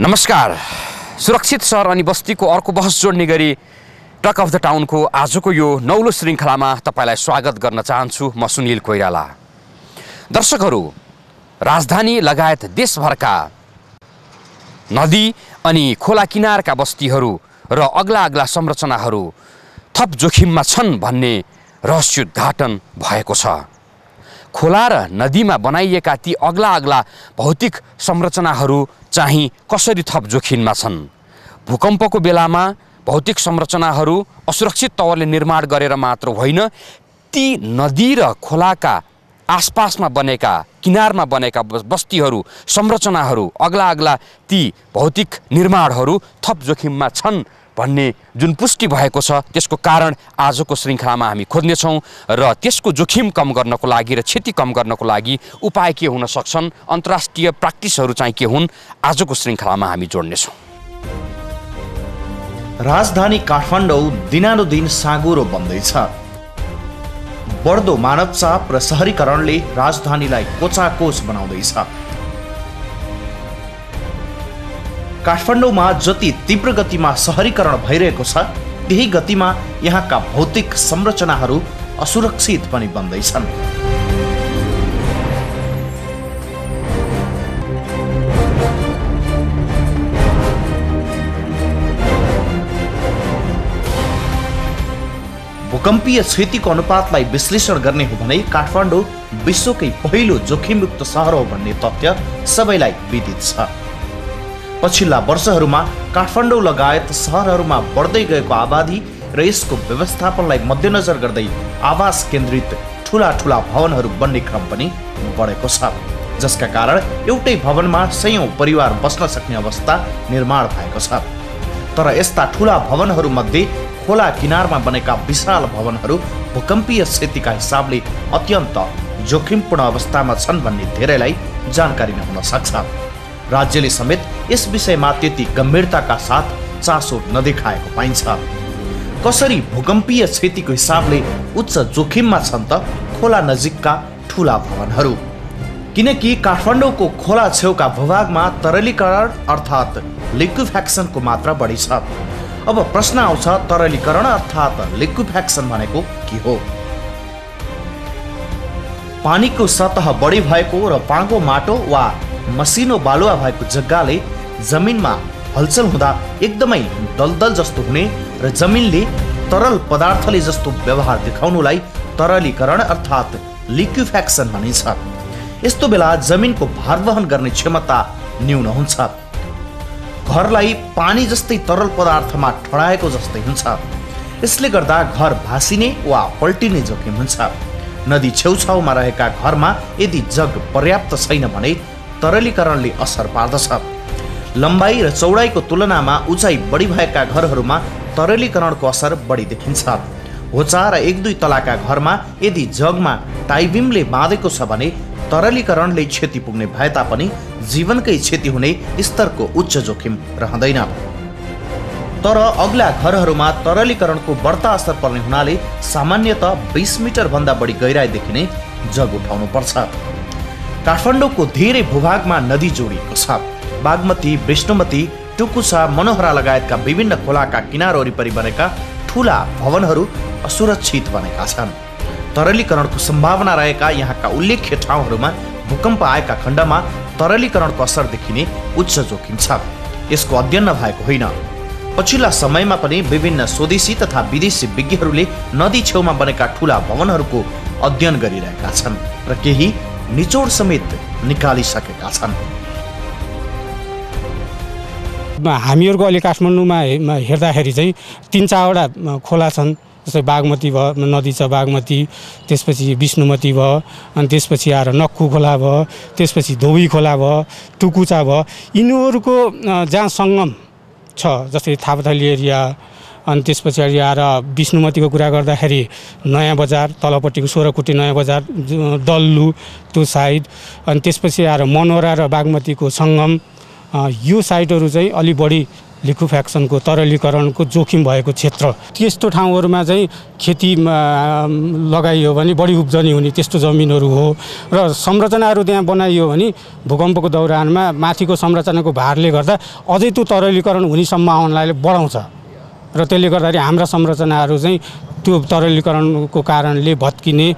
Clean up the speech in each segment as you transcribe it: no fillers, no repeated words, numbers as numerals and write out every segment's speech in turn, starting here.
नमस्कार। सुरक्षित सहर अनि बस्तीको अर्को बहस जोड्ने गरी टक अफ द टाउनको आजको यो नौलो श्रृङ्खलामा तपाईलाई स्वागत गर्न चाहन्छु। म सुनिल कोइराला। दर्शकहरू, राजधानी लगायत देशभरका नदी अनि खोला किनारका बस्तीहरू र अग्ला अग्ला संरचनाहरू थप जोखिममा छन् भन्ने रहस्योद्घाटन भएको छ। खोला र नदीमा बनाइएका ती अग्ला अग्ला भौतिक संरचनाहरू चाहिँ कसरी थप जोखिममा छन्? भूकम्पको बेलामा भौतिक संरचनाहरू असुरक्षित तवरले निर्माण गरेर मात्र होइन, ती नदी र खोलाका आसपासमा बनेका किनारमा बनेका बस्तीहरू संरचनाहरू अग्ला अग्ला ती भौतिक निर्माणहरू थप जोखिममा छन् भन्ने जुन पुष्टि भएको छ, त्यसको कारण आजको श्रृङ्खलामा हामी खोज्नेछौँ र त्यसको जोखिम कम गर्नको लागि र क्षति कम गर्नको लागि उपाय के हुन सक्छन्, अन्तर्राष्ट्रिय प्र्याक्टिसहरू चाहिँ के हुन्, आजको श्रृङ्खलामा हामी जोड्नेछौँ। राजधानी काठमाडौँ दिनानुदिन साँगुरो बन्दैछ। बढ्दो मानव चाप र शहरीकरणले राजधानीलाई कोचाकोच बनाउँदैछ। काठमाडौँमा जति तीव्र गतिमा शहरीकरण भइरहेको छ, त्यही गतिमा यहाँका भौतिक संरचनाहरू असुरक्षित पनि बन्दैछन्। भूकम्पीय क्षतिको अनुपातलाई विश्लेषण गर्ने हो भने काठमाडौँ विश्वकै पहिलो जोखिमयुक्त सहर हो भन्ने तथ्य सबैलाई विदित छ। पछिल्ला वर्षहरूमा काठमाडौँ लगायत सहरहरूमा बढ्दै गएको आबादी र यसको व्यवस्थापनलाई मध्यनजर गर्दै आवास केन्द्रित ठुला ठुला भवनहरू बन्ने क्रम पनि बढेको छ, जसका कारण एउटै भवनमा सयौं परिवार बस्न सक्ने अवस्था निर्माण भएको छ। तर यस्ता ठुला भवनहरूमध्ये खोला किनारमा बनेका विशाल भवनहरू भूकम्पीय क्षतिका हिसाबले अत्यन्त जोखिमपूर्ण अवस्थामा छन् भन्ने धेरैलाई जानकारी नहुन सक्छ। राज्यले समेत यस विषयमा त्यति गम्भीरताका साथ चासो नदेखाएको पाइन्छ। कसरी भूकम्पीय क्षतिको हिसाबले उच्च जोखिममा छन् त खोला नजिकका ठुला भवनहरू? किनकि काठमाडौँको खोला छेउका भूभागमा तरलीकरण अर्थात् लिक्विफेक्सनको मात्रा बढी छ। अब प्रश्न आउँछ, तरलीकरण अर्थात् लिक्विफेक्सन भनेको के हो? पानीको सतह बढी भएको र पाँगो माटो वा मसिनो बालुवा भएको जग्गाले जमिनमा हलचल हुँदा एकदमै दलदल जस्तो हुने र जमिनले तरल पदार्थले जस्तो व्यवहार देखाउनुलाई तरलीकरण अर्थात् लिक्विफेक्सन भनिन्छ। यस्तो बेला जमिनको भार वहन गर्ने क्षमता न्यून हुन्छ। घरलाई पानी जस्तै तरल पदार्थमा ठडाएको जस्तै हुन्छ। यसले गर्दा घर भासिने वा पल्टिने जोखिम हुन्छ। नदी छेउछाउमा रहेका घरमा यदि जग पर्याप्त छैन भने तरलीकरणले असर पार्दछ। लम्बाइ र चौडाइको तुलनामा उचाइ बढी भएका घरहरूमा तरलीकरणको असर बढी देखिन्छ। होचा र 1-2 तलाका घरमा यदि जगमा टाइबिमले बाँधेको छ भने तरलीकरणले क्षति पुग्ने भए तापनि जीवनकै क्षति हुने स्तरको उच्च जोखिम रहँदैन। तर अग्ला घरहरूमा तरलीकरणको बढ्ता असर पर्ने हुनाले सामान्यतः 20 मिटर भन्दा बढी गहिराई देखिने जग उठाउनु पर्छ। काठमाडौँको धेरै भूभागमा नदी जोडिएको छ। बागमती, विष्णुमती, टुकुचा, मनोहरा लगायतका विभिन्न खोलाका किनार वरिपरि बनेका ठुला भवनहरू असुरक्षित बनेका छन्। तरलीकरणको सम्भावना रहेका यहाँका उल्लेख्य ठाउँहरूमा भूकम्प आएका खण्डमा तरलीकरणको असर देखिने उच्च जोखिम छ। यसको अध्ययन नभएको होइन। पछिल्ला समयमा पनि विभिन्न स्वदेशी तथा विदेशी विज्ञहरूले नदी छेउमा बनेका ठुला भवनहरूको अध्ययन गरिरहेका छन् र केही निचोड समेत निकालिसकेका छन्। हामीहरूको अहिले काठमाडौँमा हेर्दाखेरि चाहिँ 3-4वटा खोला छन्। जस्तै बागमती भयो, नदी छ बागमती, त्यसपछि विष्णुमती भयो, अनि त्यसपछि आएर नक्खु खोला भयो, त्यसपछि धोबी खोला भयो, टुकुचा भयो। यिनीहरूको जहाँ सङ्गम छ, जस्तै थापाथली एरिया, अनि त्यसपछि आएर विष्णुमतीको कुरा गर्दाखेरि नयाँ बजार, तलपट्टिको 16 नयाँ बजार, दल्लु त्यो साइड, अनि त्यसपछि आएर मनोहरा र बागमतीको सङ्गम, यो साइडहरू चाहिँ अलि बढी लिक्विफ्याक्सनको तरलीकरणको जोखिम भएको क्षेत्र त्यस्तो ठाउँहरूमा चाहिँ खेती लगाइयो भने बढी उब्जनी हुने त्यस्तो जमिनहरू हो र संरचनाहरू त्यहाँ बनाइयो भने भूकम्पको दौरानमा माथिको संरचनाको भारले गर्दा अझै त्यो तरलीकरण हुने सम्भावनालाई बढाउँछ र त्यसले गर्दाखेरि हाम्रा संरचनाहरू चाहिँ त्यो तरलीकरणको कारणले भत्किने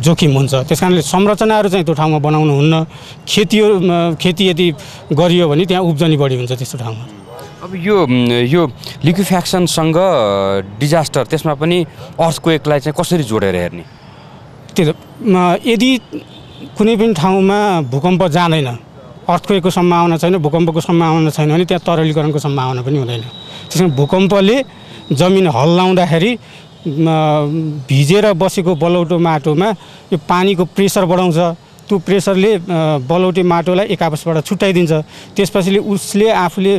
जोखिम हुन्छ। त्यस कारणले संरचनाहरू चाहिँ त्यो ठाउँमा बनाउनु हुन्न। खेती यदि गरियो भने त्यहाँ उब्जनी बढी हुन्छ त्यस्तो ठाउँमा। अब यो लिक्विफ्याक्सनसँग डिजास्टर त्यसमा पनि अर्थक्वेकलाई चाहिँ कसरी जोडेर हेर्ने? त्यो यदि कुनै पनि ठाउँमा भूकम्प जाँदैन, अर्थक्वेकको सम्भावना छैन, भूकम्पको सम्भावना छैन भने त्यहाँ तरलीकरणको सम्भावना पनि हुँदैन। त्यसमा भूकम्पले जमिन हल्लाउँदाखेरि भिजेर बसेको बलौटो माटोमा यो पानीको प्रेसर बढाउँछ। त्यो प्रेसरले बलौटे माटोलाई एक आपसबाट छुट्याइदिन्छ। त्यसपछि उसले आफूले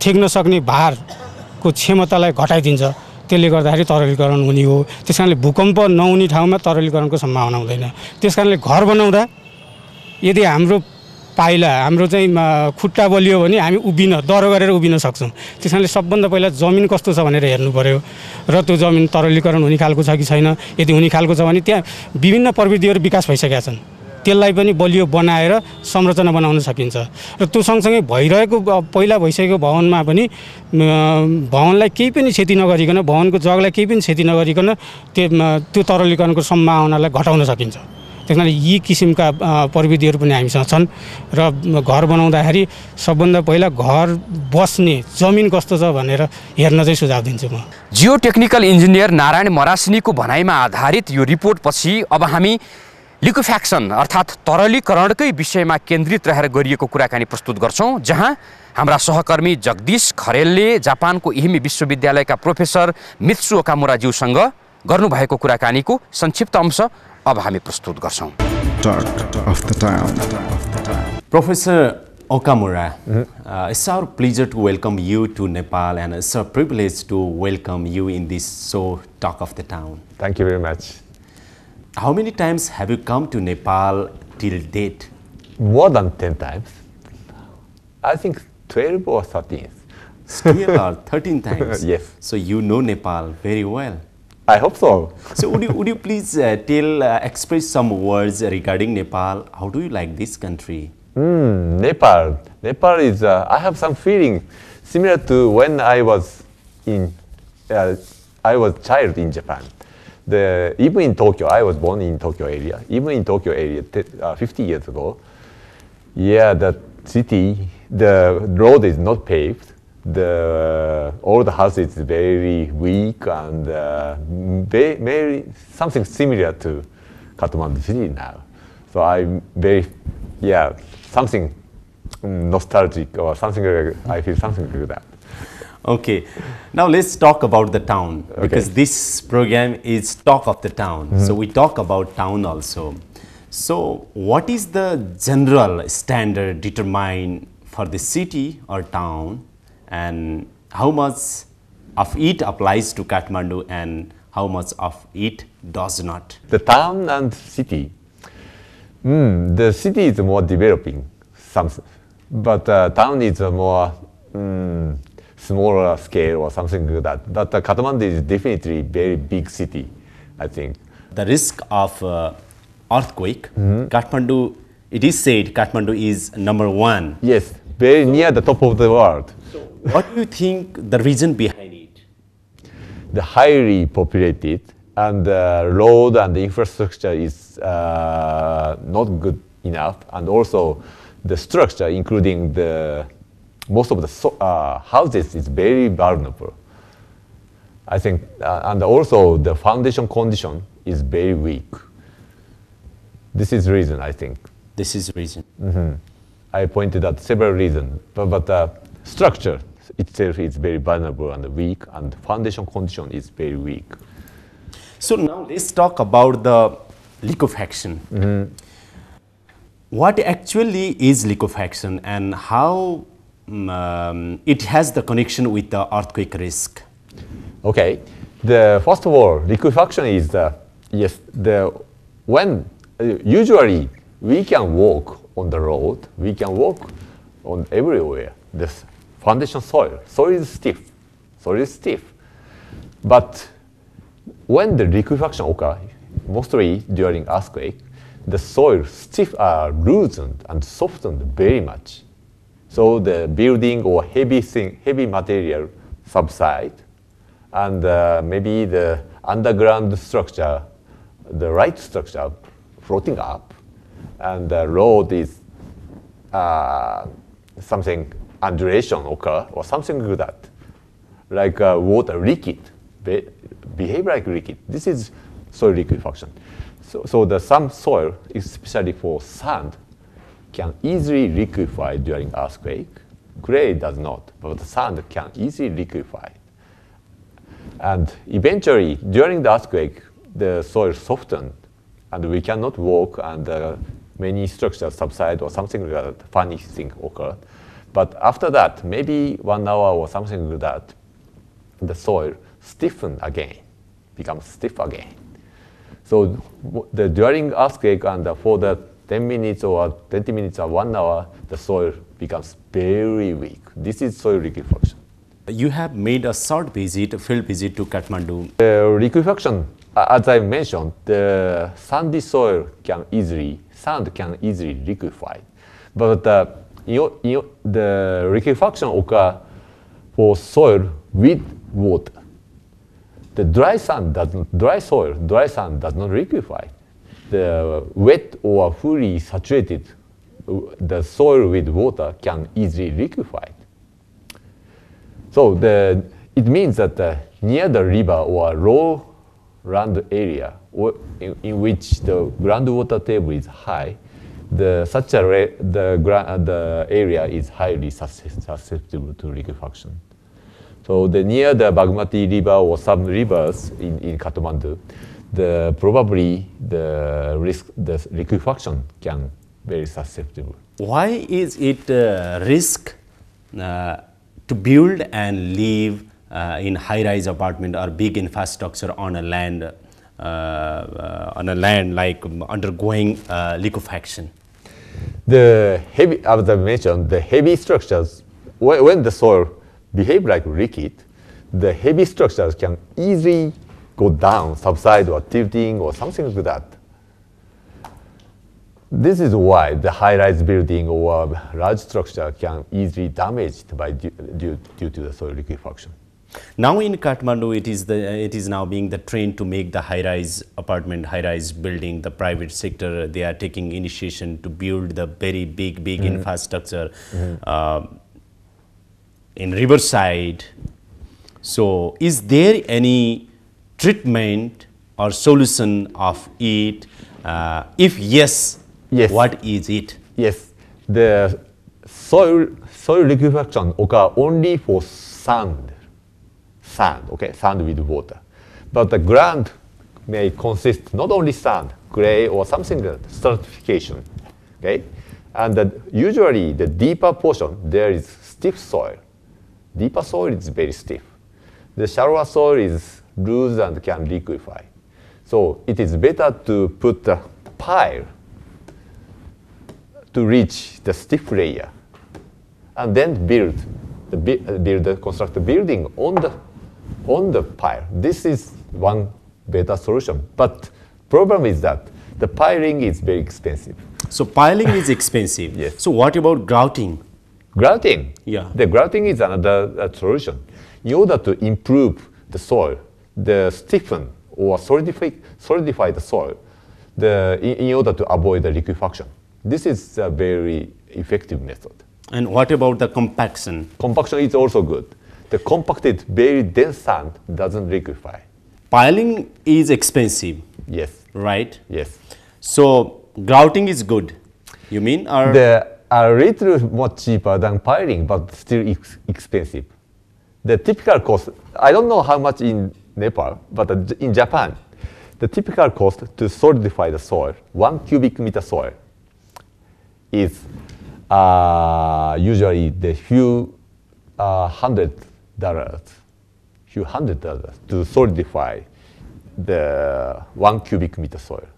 ठेक्न सक्ने भारको क्षमतालाई घटाइदिन्छ। त्यसले गर्दाखेरि तरलीकरण हुने हो। त्यस कारणले भूकम्प नहुने ठाउँमा तरलीकरणको सम्भावना हुँदैन। त्यस कारणले घर बनाउँदा यदि हाम्रो चाहिँ खुट्टा बलियो भने हामी दह्रो गरेर उभिन सक्छौँ। त्यस कारणले सबभन्दा पहिला जमिन कस्तो छ भनेर हेर्नु पर्यो र त्यो जमिन तरलीकरण हुने खालको छ कि छैन। यदि हुने खालको छ भने त्यहाँ विभिन्न प्रविधिहरू विकास भइसकेका छन्, त्यसलाई पनि बलियो बनाएर संरचना बनाउन सकिन्छ। र त्यो सँगसँगै पहिला भइसकेको भवनमा पनि भवनलाई केही पनि क्षति नगरिकन, भवनको जगलाई केही पनि क्षति नगरिकन त्यो तरलीकरणको सम्भावनालाई घटाउन सकिन्छ। त्यस कारणले यी किसिमका प्रविधिहरू पनि हामीसँग छन् र घर बनाउँदाखेरि सबभन्दा पहिला घर बस्ने जमिन कस्तो छ भनेर हेर्न चाहिँ सुझाव दिन्छु म। जियो टेक्निकल इन्जिनियर नारायण मरासिनीको भनाइमा आधारित यो रिपोर्टपछि अब हामी लिक्विफ्याक्सन अर्थात् तरलीकरणकै विषयमा केन्द्रित रहेर गरिएको कुराकानी प्रस्तुत गर्छौँ, जहाँ हाम्रा सहकर्मी जगदीश खरेलले जापानको इहिमी विश्वविद्यालयका प्रोफेसर मित्सु ओकामुराज्यूसँग गर्नुभएको कुराकानीको संक्षिप्त अंश अब हामी प्रस्तुत गर्छौँ। Professor Okamura, it's our pleasure to welcome you to Nepal, and it's a privilege to welcome you in this show, Talk of the Town. Thank you very much. How many times have you come to Nepal till date? More than 10 times. I think 12 or 13. 12 or 13 times? Yes. So you know Nepal very well. I hope so. So would you please express some words regarding Nepal? How do you like this country? Nepal. Nepal is, I have some feeling similar to when I was child in Japan. Even in Tokyo, I was born in Tokyo area. Even in Tokyo area 50 years ago, the city, the road is not paved. All the houses is very weak and very something similar to Kathmandu city now. So I'm very, something nostalgic or something like, I feel something like that. Okay, now let's talk about the town, because this program is Talk of the Town. So we talk about town also. So what is the general standard determined for the city or town, and how much of it applies to Kathmandu and how much of it does not? The town and city. The city is more developing, but town is a more smaller scale or something like that. But Kathmandu is definitely very big city, I think. The risk of earthquake, Kathmandu, it is said Kathmandu is #1. Yes, very near the top of the world. So what do you think the reason behind it? The highly populated and the road and the infrastructure is not good enough, and also the structure, including most of the houses, is very vulnerable. I think, and also the foundation condition is very weak. This is the reason, I think. This is the reason. I pointed out several reasons, but the structure itself is very vulnerable and weak, and foundation condition is very weak. So now let's talk about the liquefaction. What actually is liquefaction, and how it has the connection with the earthquake risk? Okay, first of all, liquefaction is when usually we can walk on the road, we can walk on everywhere. foundation soil. Soil is stiff. Soil is stiff. But when the liquefaction occurs, mostly during earthquake, the soil stiff are loosened and softened very much. So the building or heavy material subside, and maybe the underground structure, the right structure, floating up, and the road is something undulation occur or something like that, like water liquid, behave like liquid. This is soil liquefaction. So some soil, especially for sand, can easily liquefy during earthquake. Clay does not, but the sand can easily liquefy. And eventually, during the earthquake, the soil softened, and we cannot walk, and many structures subside or something like that, funny thing occurred. But after that, maybe 1 hour or something like that, the soil stiffened again, becomes stiff again. So during earthquake and for the 10 minutes or 20 minutes or 1 hour, the soil becomes very weak. This is soil liquefaction. You have made a short visit, a field visit to Kathmandu. Liquefaction, as I mentioned, the sandy soil sand can easily liquefy. But the liquefaction occurs for soil with water. The dry sand does not liquefy. The wet or fully saturated, the soil with water can easily liquefy. So it means that near the river or low land area in which the groundwater table is high, the area is highly susceptible to liquefaction. So near the Bagmati River or some rivers in Kathmandu, probably the liquefaction can very susceptible. Why is it risk to build and live in high-rise apartment or big infrastructure on a land like undergoing liquefaction? The heavy, as I mentioned, the heavy structures, when the soil behave like liquid, the heavy structures can easily go down, subside or tilting or something like that. This is why the high-rise building or large structure can easily damaged due to the soil liquefaction. Now in Kathmandu, it is now being the trend to make the high-rise apartment, high-rise building. The private sector, they are taking initiation to build the very big infrastructure in riverside. So, is there any treatment or solution of it? If yes, what is it? Yes, the soil liquefaction occur only for sand, okay, sand with water. But the ground may consist not only sand, clay or something like that, stratification, okay? And usually the deeper portion, there is stiff soil. Deeper soil is very stiff. The shallower soil is loose and can liquefy. So it is better to put a pile to reach the stiff layer, and then construct the building on the pile. This is one better solution. But problem is that the piling is very expensive. So piling is expensive. Yes. So what about grouting? Grouting. Yeah. The grouting is another solution. In order to improve the soil, the stiffen or solidify the soil, in order to avoid the liquefaction. This is a very effective method. And what about the compaction? Compaction is also good. The compacted, very dense sand doesn't liquefy. Piling is expensive. Yes. Right? Yes. So grouting is good, you mean? Or They are a little more cheaper than piling, but still expensive. The typical cost, I don't know how much in Nepal, but in Japan, the typical cost to solidify the soil, 1 cubic meter soil, is usually the few $100 to solidify the 1 cubic meter soil.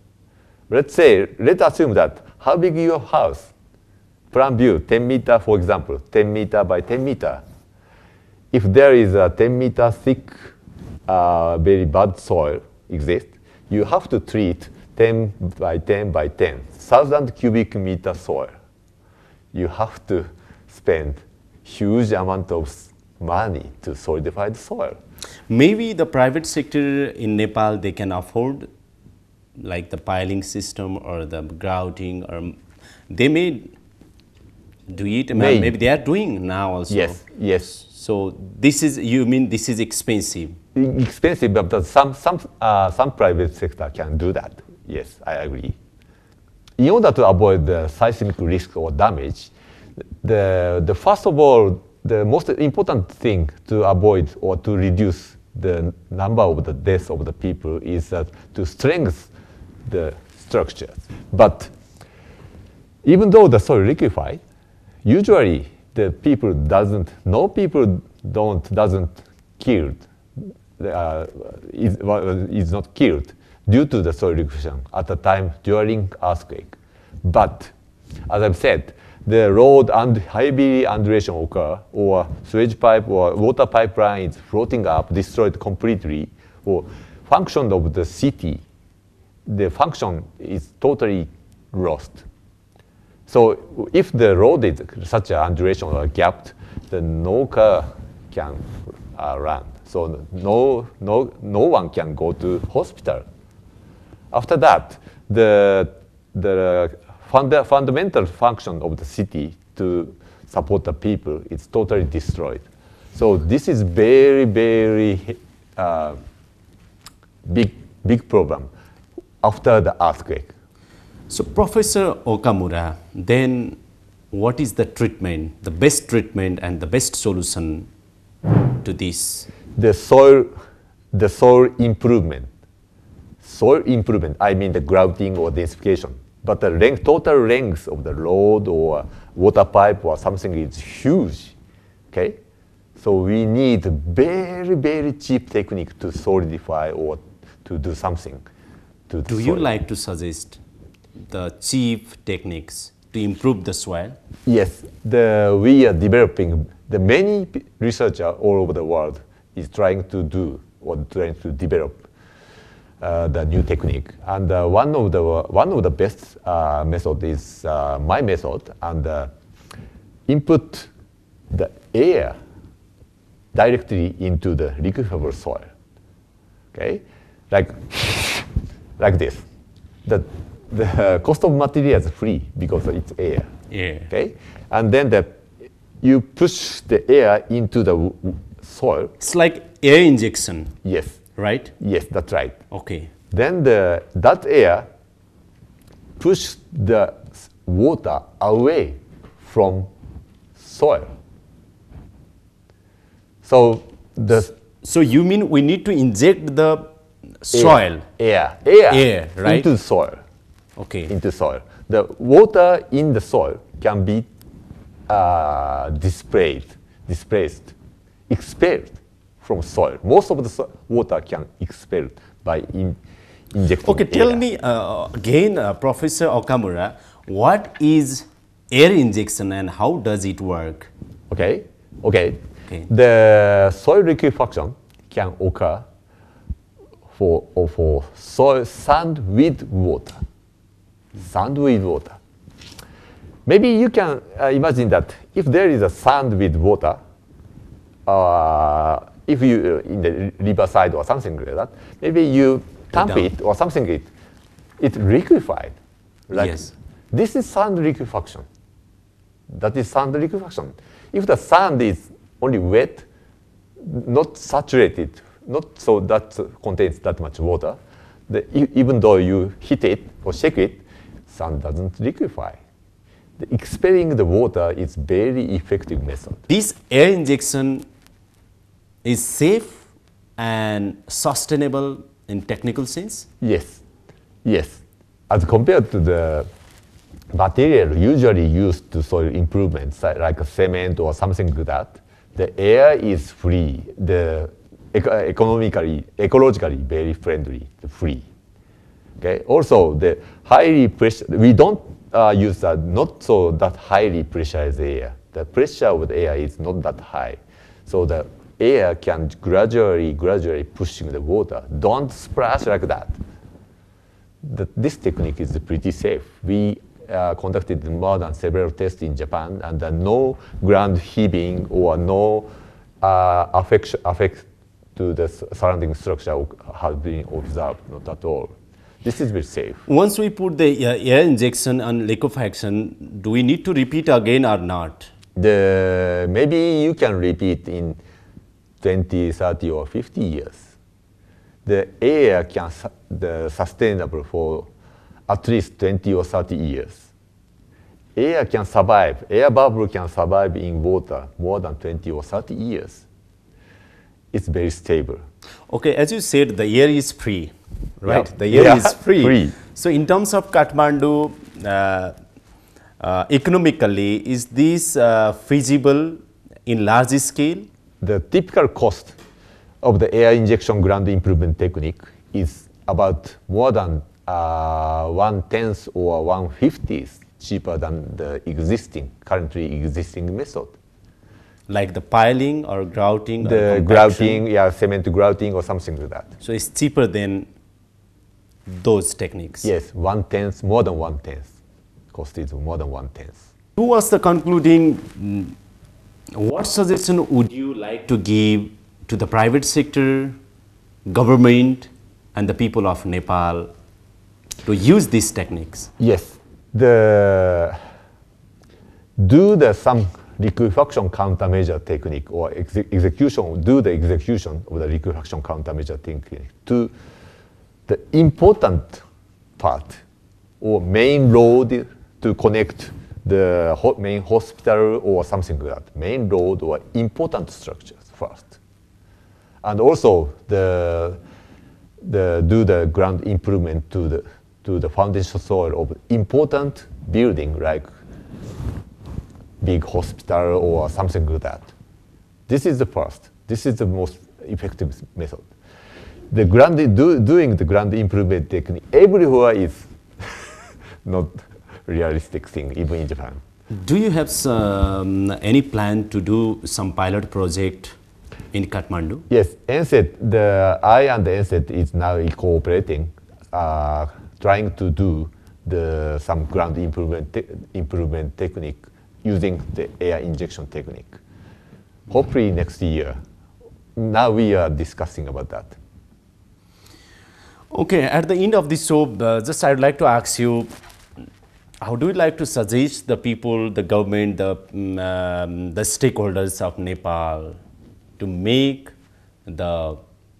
Let's assume that how big your house? Plan view, 10 meter, for example, 10 meter by 10 meter, if there is a 10-meter thick, very bad soil exists, you have to treat 10 by 10 by 10, 1,000 cubic meter soil. You have to spend huge amount of money to solidify the soil. Maybe the private sector in Nepal, they can afford like the piling system or the grouting, or they may do it. Maybe they are doing now also. Yes, yes. So this is, you mean this is expensive? Expensive, but some private sector can do that. Yes, I agree. In order to avoid the seismic risk or damage, the first of all, the most important thing to avoid or to reduce the number of the deaths of the people is to strengthen the structures. But even though the soil liquefied, usually the people doesn't killed, is not killed due to the soil liquefaction at the time during earthquake. But as I've said, the road and heavy undulation occur, or sewage pipe or water pipeline is floating up, destroyed completely, or function of the city, the function is totally lost. So if the road is such an undulation or gapped, then no car can run. So no one can go to hospital. After that, the fundamental function of the city to support the people is totally destroyed. So this is very, very big problem after the earthquake. So Professor Okamura, then what is the treatment, the best treatment and the best solution to this? The soil improvement. Soil improvement, I mean the grouting or densification. But the total length of the road or water pipe or something is huge, okay? So we need very, very cheap technique to solidify or to do something. Do you like to suggest the cheap techniques to improve the soil? Yes, we are developing, the many researchers all over the world is trying to do or trying to develop the new technique, and one of the best method is my method, and input the air directly into the liquefiable soil. Okay, like this. The cost of material is free because it's air. Yeah. Okay, and then you push the air into the soil. It's like air injection. Yes. Right? Yes, that's right. Okay. Then that air push the water away from soil. So you mean we need to inject the soil? Air, right? into soil. Okay. Into soil. The water in the soil can be displaced, expelled from soil. Most of the water can expel by injecting Okay, tell me again, Professor Okamura, what is air injection and how does it work? Okay. The soil liquefaction can occur for soil sand with water. Sand with water. Maybe you can imagine that if there is a sand with water, if you in the riverside or something like that, maybe you dump it or something, it liquefied. Like yes. This is sand liquefaction. That is sand liquefaction. If the sand is only wet, not saturated, not so that contains that much water, even though you heat it or shake it, sand doesn't liquefy. The expelling the water is very effective method. This air injection is safe and sustainable in technical sense? Yes. As compared to the material usually used to soil improvements, like cement or something like that, the air is free, ecologically very friendly, free. Okay. Also, the highly pressure, we don't use not so that highly pressurized air. The pressure of the air is not that high. So the air can gradually pushing the water. Don't splash like that. This technique is pretty safe. We conducted more than several tests in Japan, and no ground heaving or no affect to the surrounding structure has been observed, not at all. This is very safe. Once we put the air injection and liquefaction, do we need to repeat again or not? Maybe you can repeat in 20, 30, or 50 years. The air can sustainable for at least 20 or 30 years. Air can survive, air bubble can survive in water more than 20 or 30 years. It's very stable. Okay, as you said, the air is free, right? Yeah. The air Yeah, is free. free. So in terms of Kathmandu, economically, is this feasible in large scale? The typical cost of the air injection ground improvement technique is about more than 1/10 or 1/50 cheaper than the currently existing method. Like the piling or grouting? The or grouting, yeah, cement grouting or something like that. So it's cheaper than those techniques? Yes, 1/10, more than 1/10. Cost is more than 1/10. Who was the concluding? What suggestion would you like to give to the private sector, government, and the people of Nepal to use these techniques? Yes, some liquefaction countermeasure technique or do the execution of the liquefaction countermeasure technique to the important part or main road to connect the main hospital or something like that. Main road or important structures first, and also do the ground improvement to the foundation soil of important building like big hospital or something like that. This is the first. This is the most effective method. Doing the ground improvement technique everywhere is not realistic thing, even in Japan. Do you have any plan to do some pilot project in Kathmandu? Yes, NCET, I and the NCET is now cooperating, trying to do some ground improvement technique using the air injection technique. Hopefully next year. Now we are discussing about that. Okay, at the end of this show, just I would like to ask you, how do you like to suggest the people, the government, the stakeholders of Nepal to make the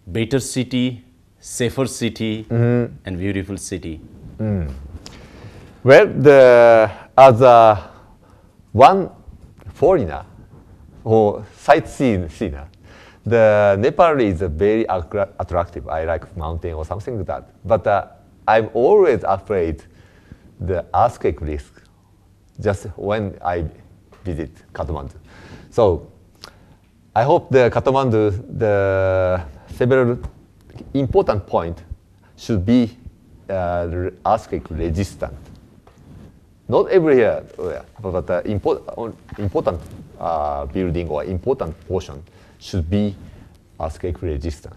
better city, safer city, and beautiful city? Well, as one foreigner or sightseer, the Nepal is very attractive. I like mountain or something like that. But I'm always afraid the earthquake risk just when I visit Kathmandu. So I hope the Kathmandu, the several important point should be earthquake resistant. Not everywhere, but important building or important portion should be earthquake resistant.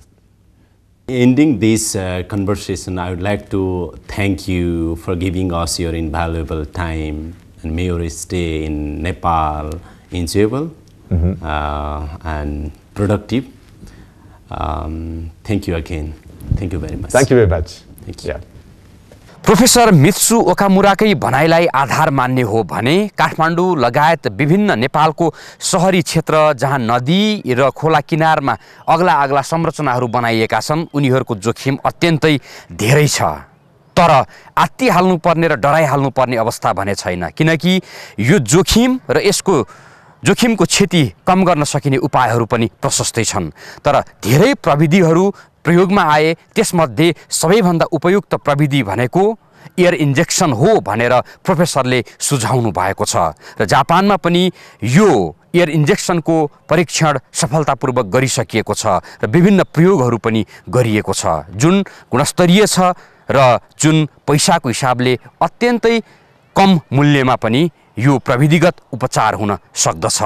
Ending this conversation, I would like to thank you for giving us your invaluable time, and may your stay in Nepal enjoyable and productive. Thank you again. Thank you very much. Thank you very much. Thank you. Yeah. Professor Mitsu ओकामुराकै भनाइलाई आधार मान्ने हो भने काठमाडौँ लगायत विभिन्न नेपालको सहरी क्षेत्र जहाँ नदी र खोला किनारमा अग्ला अग्ला संरचनाहरू बनाइएका छन् उनीहरूको जोखिम अत्यन्तै धेरै छ। तर आत्तिहाल्नुपर्ने र डराइहाल्नुपर्ने अवस्था भने छैन, किनकि यो जोखिम र यसको जोखिमको क्षति कम गर्न सकिने उपायहरू पनि प्रशस्तै छन्। तर धेरै प्रविधिहरू प्रयोगमा आए, त्यसमध्ये सबैभन्दा उपयुक्त प्रविधि भनेको एयर इन्जेक्सन हो भनेर प्रोफेसरले सुझाउनु भएको छ र जापानमा पनि यो एयर इन्जेक्सनको परीक्षण सफलतापूर्वक गरिसकिएको छ र विभिन्न प्रयोगहरू पनि गरिएको छ जुन गुणस्तरीय छ र जुन पैसाको हिसाबले अत्यन्तै कम मूल्यमा पनि यो प्रविधिगत उपचार हुन सक्दछ।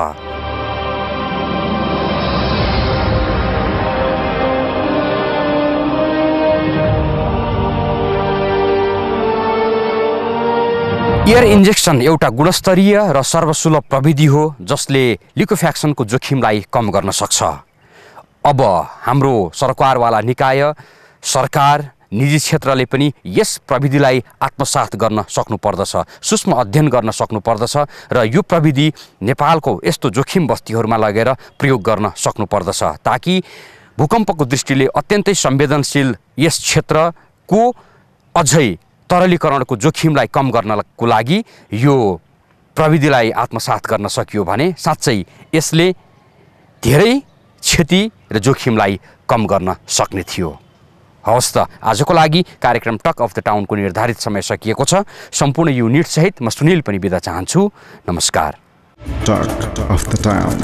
एयर इन्जेक्सन एउटा गुणस्तरीय र सर्वसुलभ प्रविधि हो जसले लिक्विफ्याक्सनको जोखिमलाई कम गर्न सक्छ। अब हाम्रो सरकारवाला निकाय, सरकार, निजी क्षेत्रले पनि यस प्रविधिलाई आत्मसात गर्न सक्नुपर्दछ, सूक्ष्म अध्ययन गर्न सक्नुपर्दछ र यो प्रविधि नेपालको यस्तो जोखिम बस्तीहरूमा लगेर प्रयोग गर्न सक्नुपर्दछ ताकि भूकम्पको दृष्टिले अत्यन्तै संवेदनशील यस क्षेत्रको अझै तरलीकरणको जोखिमलाई कम गर्नको लागि यो प्रविधिलाई आत्मसात गर्न सकियो भने साँच्चै यसले धेरै क्षति र जोखिमलाई कम गर्न सक्ने थियो। हवस् त, आजको लागि कार्यक्रम टक अफ द टाउनको निर्धारित समय सकिएको छ। सम्पूर्ण युनिट सहित म सुनिल पनि बिदा चाहन्छु। नमस्कार। Talk of the Town.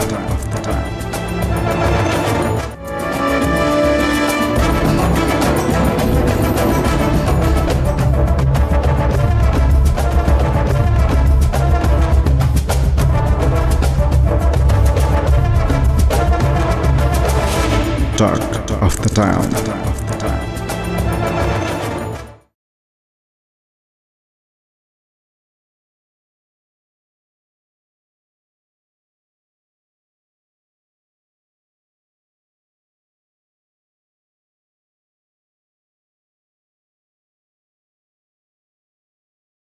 Talk of the Town.